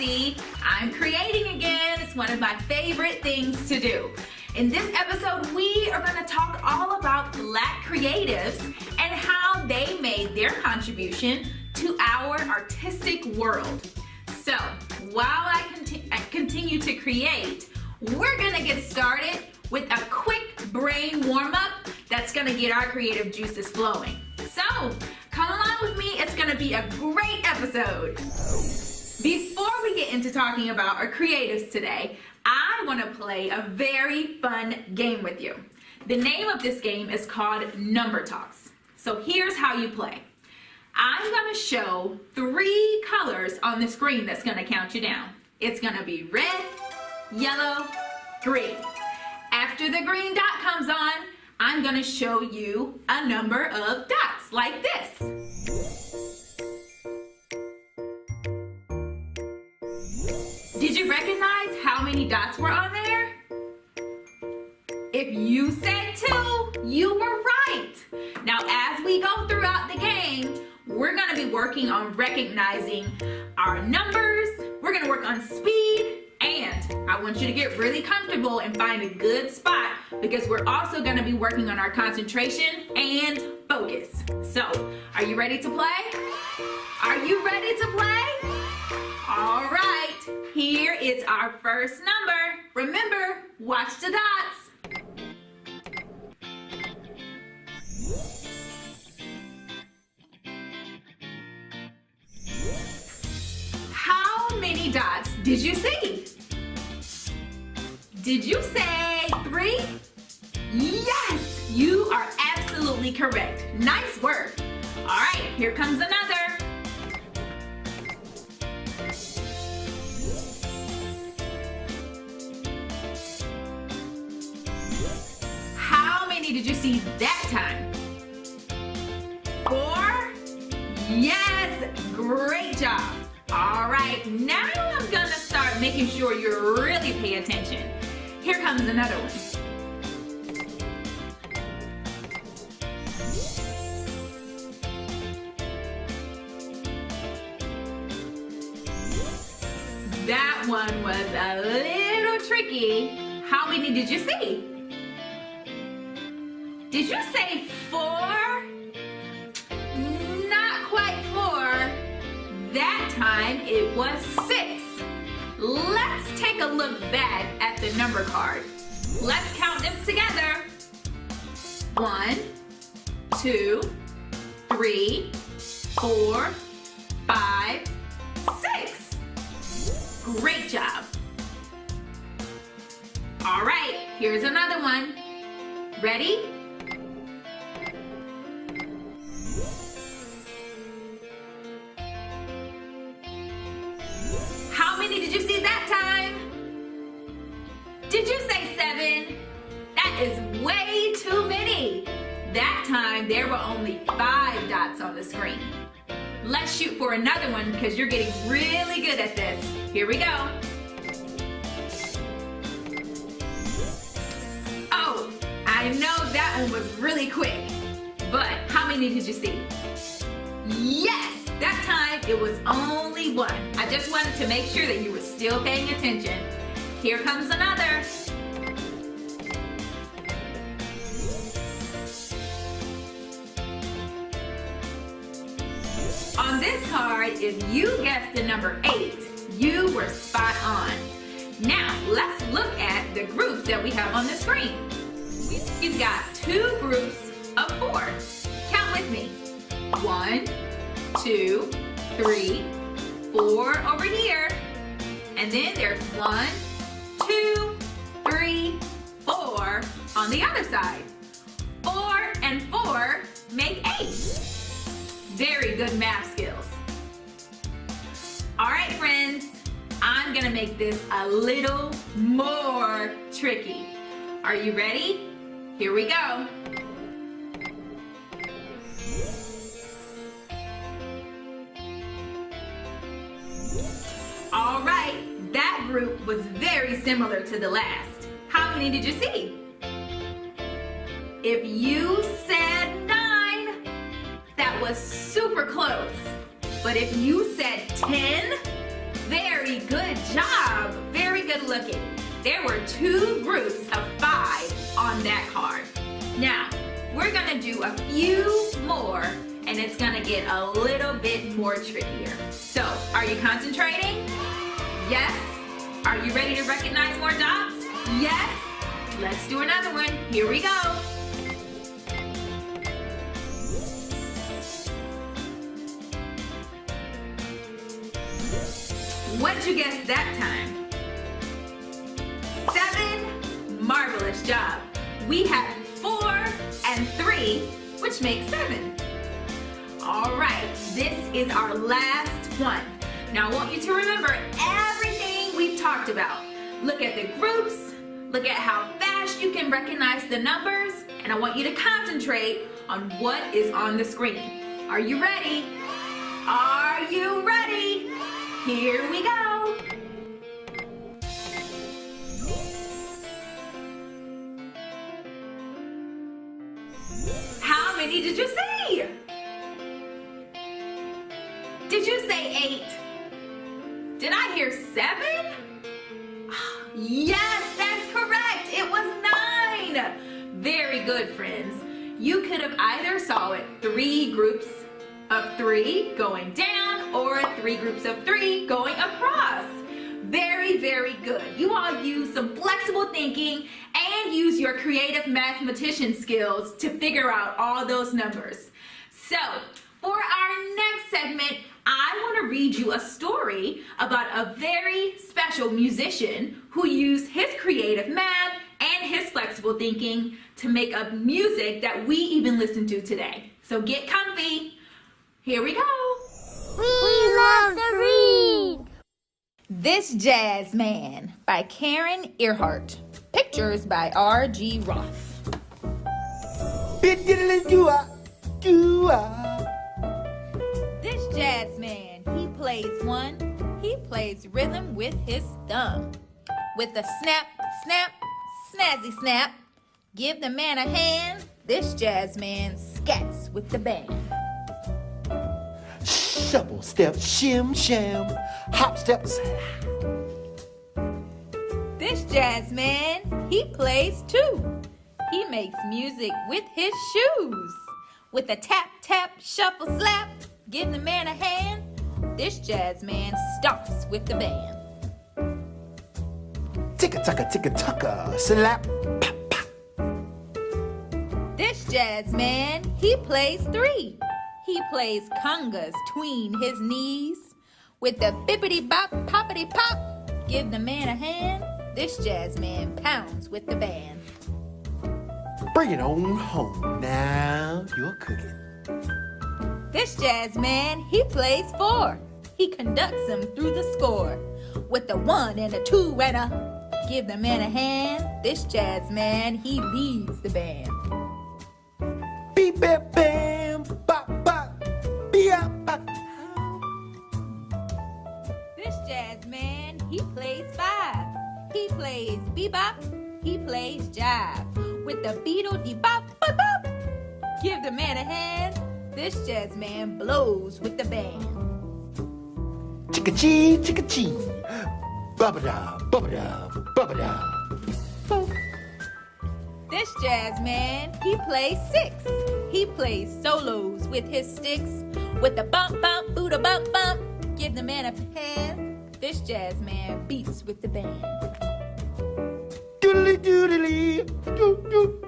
Chelsea. I'm creating again. It's one of my favorite things to do. In this episode, we are going to talk all about Black creatives and how they made their contribution to our artistic world. So, while I continue to create, we're going to get started with a quick brain warm-up that's going to get our creative juices flowing. So, come along with me. It's going to be a great episode. Before we get into talking about our creatives today, I want to play a very fun game with you. The name of this game is called Number Talks. So here's how you play. I'm going to show 3 colors on the screen that's going to count you down. It's going to be red, yellow, green. After the green dot comes on, I'm going to show you a number of dots like this. Did you recognize how many dots were on there? If you said 2, you were right. Now, as we go throughout the game, we're going to be working on recognizing our numbers. We're going to work on speed, and I want you to get really comfortable and find a good spot because we're also going to be working on our concentration and focus. So, are you ready to play? Are you ready to play? All right, here is our first number. Remember, watch the dots. How many dots did you see? Did you say 3? Yes, you are absolutely correct. Nice work. All right, here comes another. How many did you see that time? 4? Yes, great job. All right, now I'm gonna start making sure you're really paying attention. Here comes another one. That one was a little tricky. How many did you see? Did you say 4? Not quite 4. That time it was 6. Let's take a look back at the number card. Let's count them together. 1, 2, 3, 4, 5, 6. Great job. All right, here's another one. Ready? How many did you see that time? Did you say 7? That is way too many. That time there were only 5 dots on the screen. Let's shoot for another one because you're getting really good at this. Here we go. Oh, I know that one was really quick, but how many did you see? Yes! That time, it was only 1. I just wanted to make sure that you were still paying attention. Here comes another. On this card, if you guessed the number 8, you were spot on. Now, let's look at the groups that we have on the screen. We've got 2 groups of 4. Count with me. 1, 2, 3, 4 over here. And then there's 1, 2, 3, 4 on the other side. 4 and 4 make 8. Very good math skills. All right, friends, I'm gonna make this a little more tricky. Are you ready? Here we go. All right, that group was very similar to the last. How many did you see? If you said 9, that was super close. But if you said 10, Very good job. Very good looking. There were 2 groups of 5 on that card. Now, we're gonna do a few more and it's gonna get a little bit more trickier. So, are you concentrating? Yes? Are you ready to recognize more dots? Yes? Let's do another one. Here we go. What'd you guess that time? 7? Marvelous job. We had 4 and 3, which makes 7. All right, this is our last one. Now I want you to remember everything we've talked about. Look at the groups, look at how fast you can recognize the numbers, and I want you to concentrate on what is on the screen. Are you ready? Are you ready? Here we go. How many did you see? Did you say 8? Did I hear 7? Yes, that's correct. It was 9. Very good, friends. You could have either saw it 3 groups of 3 going down or 3 groups of 3 going across. Very, very good. You all use some flexible thinking and use your creative mathematician skills to figure out all those numbers. So, for our next segment, I want to read you a story about a very special musician who used his creative math and his flexible thinking to make up music that we even listen to today. So get comfy. Here we go. We love to read. This Jazz Man by Karen Earhart. Pictures by R.G. Roth. This jazz man, he plays one. He plays rhythm with his thumb. With a snap, snap, snazzy snap. Give the man a hand. This jazz man scats with the band. Shuffle step, shim sham, hop step. This jazz man, he plays too. He makes music with his shoes. With a tap, tap, shuffle, slap, give the man a hand. This jazz man stomps with the band. Ticka-tucka, slap, pop, pop. This jazz man, he plays 3. He plays congas tween his knees. With the bippity-bop, poppity-pop, give the man a hand. This jazz man pounds with the band. Bring it on home, now you're cooking. This jazz man, he plays 4. He conducts them through the score. With a 1 and a 2 and a, give the man a hand. This jazz man, he leads the band. Beep, bam, bam, bop, bop, beep, bop. This jazz man, he plays 5. He plays bebop, he plays jive. With the beetle-de-bop, bop, bop, give the man a hand. This jazz man blows with the band. Chicka-chee, chicka-chee, bubba-da, bubba-da, bubba-da. This jazz man, he plays 6. He plays solos with his sticks. With the bump, bump, booda, bump, bump, give the man a hand. This jazz man beats with the band. Doodly doodly, doo doo,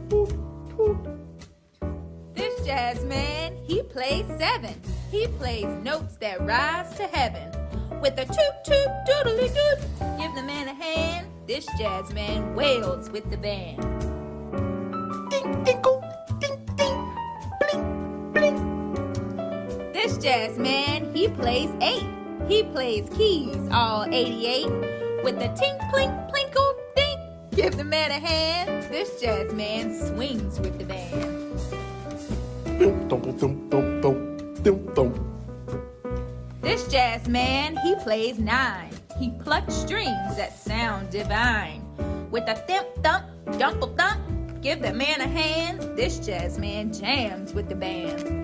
doo doo. This jazz man, he plays 7. He plays notes that rise to heaven. With a toot toot doodly doot, give the man a hand. This jazz man wails with the band. Ding dinkle, ding ding, bling bling. This jazz man, he plays 8. He plays keys all 88. With the tink plink plinkle dink, give the man a hand. This jazz man swings with the band. Dum dum dum dum dum dum dum. This jazz man, he plays 9. He plucks strings that sound divine. With a thump thump, dumple thump, give the man a hand. This jazz man jams with the band.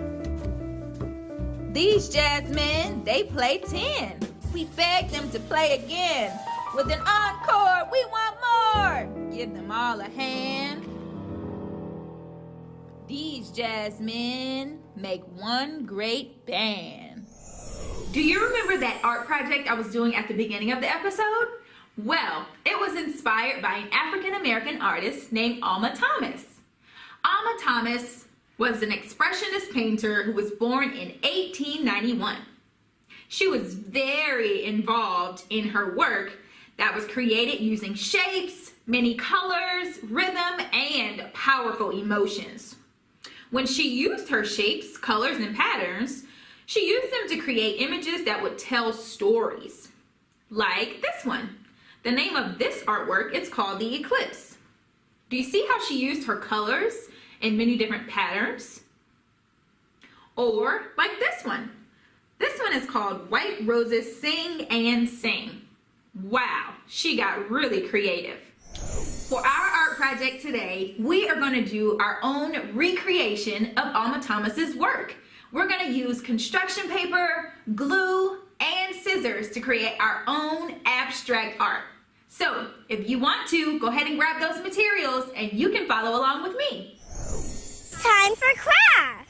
These jazz men, they play 10. We begged them to play again. With an encore, we want more. Give them all a hand. These jazzmen make one great band. Do you remember that art project I was doing at the beginning of the episode? Well, it was inspired by an African-American artist named Alma Thomas. Alma Thomas was an expressionist painter who was born in 1891. She was very involved in her work that was created using shapes, many colors, rhythm, and powerful emotions. When she used her shapes, colors, and patterns, she used them to create images that would tell stories. Like this one. The name of this artwork is called The Eclipse. Do you see how she used her colors in many different patterns? Or like this one. This one is called White Roses Sing and Sing. Wow, she got really creative. For our art project today, we are going to do our own recreation of Alma Thomas's work. We're going to use construction paper, glue, and scissors to create our own abstract art. So, if you want to, go ahead and grab those materials and you can follow along with me. Time for crafts!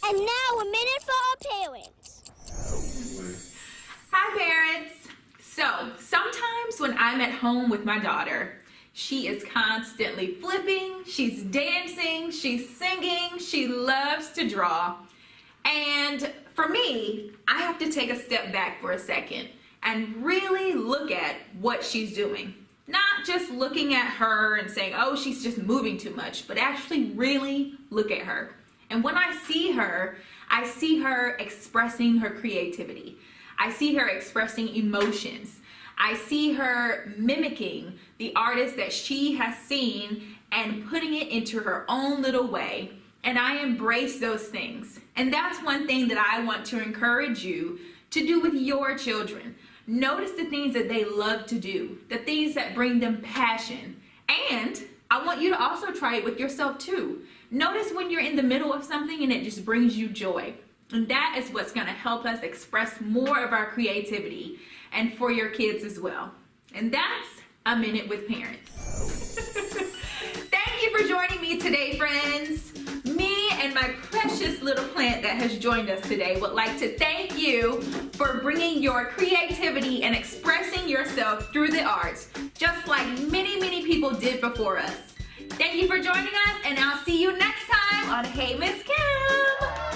And now a minute for our parents. Hi parents. So sometimes when I'm at home with my daughter, she is constantly flipping, she's dancing, she's singing, she loves to draw. And for me, I have to take a step back for a second and really look at what she's doing. Not just looking at her and saying, oh, she's just moving too much, but actually really look at her. And when I see her expressing her creativity. I see her expressing emotions. I see her mimicking the artist that she has seen and putting it into her own little way. And I embrace those things. And that's one thing that I want to encourage you to do with your children. Notice the things that they love to do, the things that bring them passion. And I want you to also try it with yourself too. Notice when you're in the middle of something and it just brings you joy. And that is what's going to help us express more of our creativity, and for your kids as well. And that's A Minute with Parents. Thank you for joining me today, friends. Me and my precious little plant that has joined us today would like to thank you for bringing your creativity and expressing yourself through the arts, just like many, many people did before us. Thank you for joining us, and I'll see you next time on Hey Miss Kim.